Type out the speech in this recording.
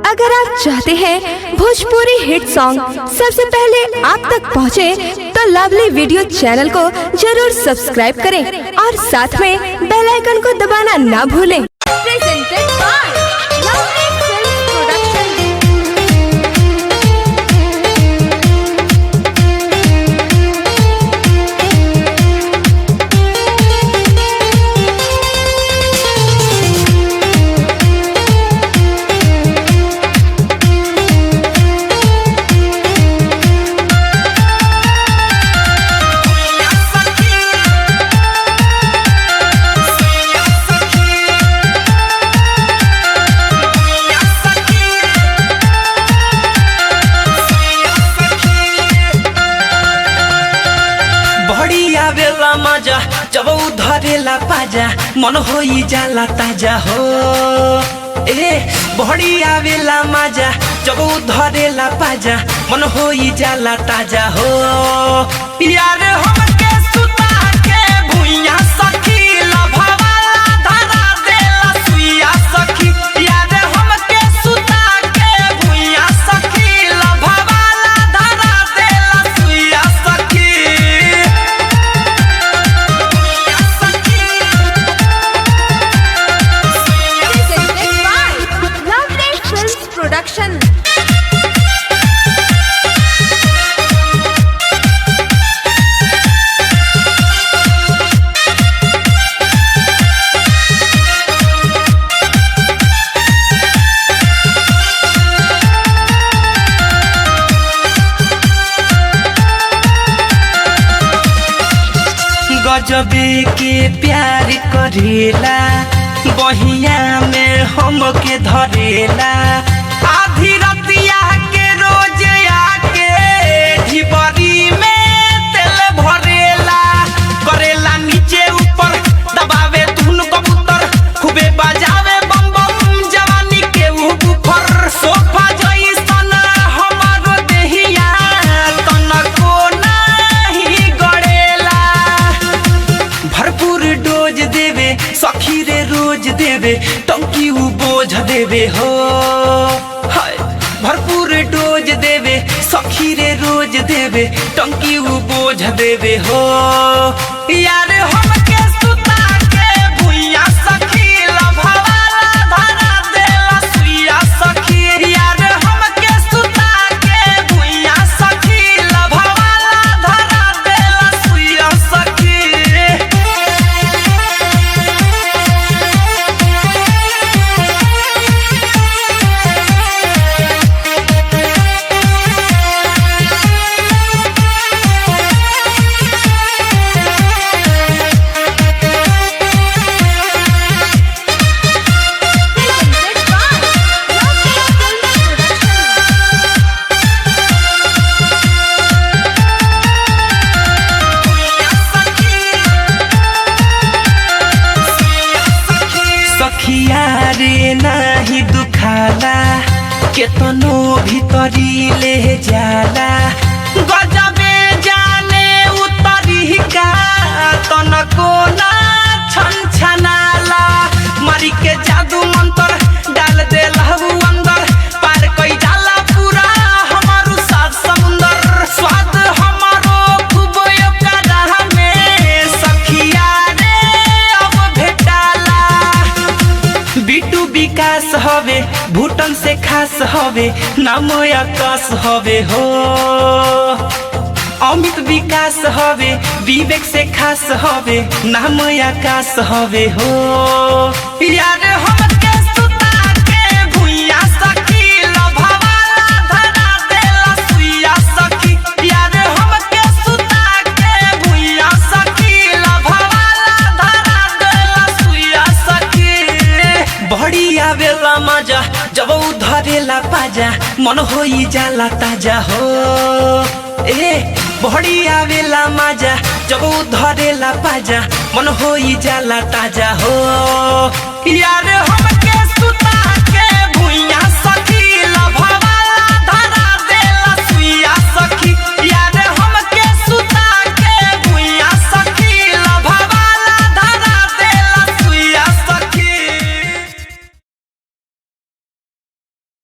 अगर आप चाहते हैं भोजपुरी हिट सॉन्ग सबसे पहले आप तक पहुंचे, तो लवली वीडियो चैनल को जरूर सब्सक्राइब करें और साथ में बेल आइकन को दबाना ना भूलें। Presented by lovely film production. बेला मजा जब धरेला पाजा मन होई जाला ताजा हो। ए बढ़िया बेला मजा जब धरेला पाजा मन होई जाला ताजा हो। यार हमके सुता के भुइया सखी लभवाला धरा देला सुइया सखी। यार हमके सुता के भुइया सखी लभवाला धरा देला सुइया सखी। प्रोडक्शन। गजबे के प्यार करेला बहिया में हमके धरेला। आधी रतिया के रोज आके ढिबरी में तेल भरेला। करेला नीचे ऊपर दबावे धुन कबूतर खूबे बजावे बम बम जवानी के ऊपर। सोफा जैसन हमारो देहिया तनको नहीं गड़ेला। भरपूर डोज देवे सखी रे रोज देवे टंकी उ बोझ देवे हो। भरपूर डोज देवे सखी रे रोज देवे टंकी उ बोझ देवे हो। यार हमके सुता के भुइया सखी लभवाला धरा देला सुइया सखी। यार हमके सुता के भुइया सखी लभवाला धरा देला सुइया सखी। सखिया रे नाही दुखाला केतनो भीतरी ले जाला। गजबे जाने उतरी का तनको ना छनछनाला। मारी के जादू मंत्र डाल देला अंदर पार कई जाला पूरा हमारू सात समुंदर। स्वाद हमारो खूब ओकरा में सखिया रे अब भेटाला। बिटू विकास हवे भूटन से खास हवे नाम आकाश हवे हो। अमित विकास हवे विवेक से खास हवे नाम आकाश हवे हो। यार हमके सुता के भुइया सखी लभवाला धरा देला सुइया सखी। यार हमके सुता के भुइया सखी लभवाला धरा देला सुइया सखी। बढ़िया बेला मजा जब धरेला पाजा मन होई जाला ताजा हो। ए बढ़िया बेला मजा जब धरेला पाजा मन होई जाला ताजा हो। यार हमके सुता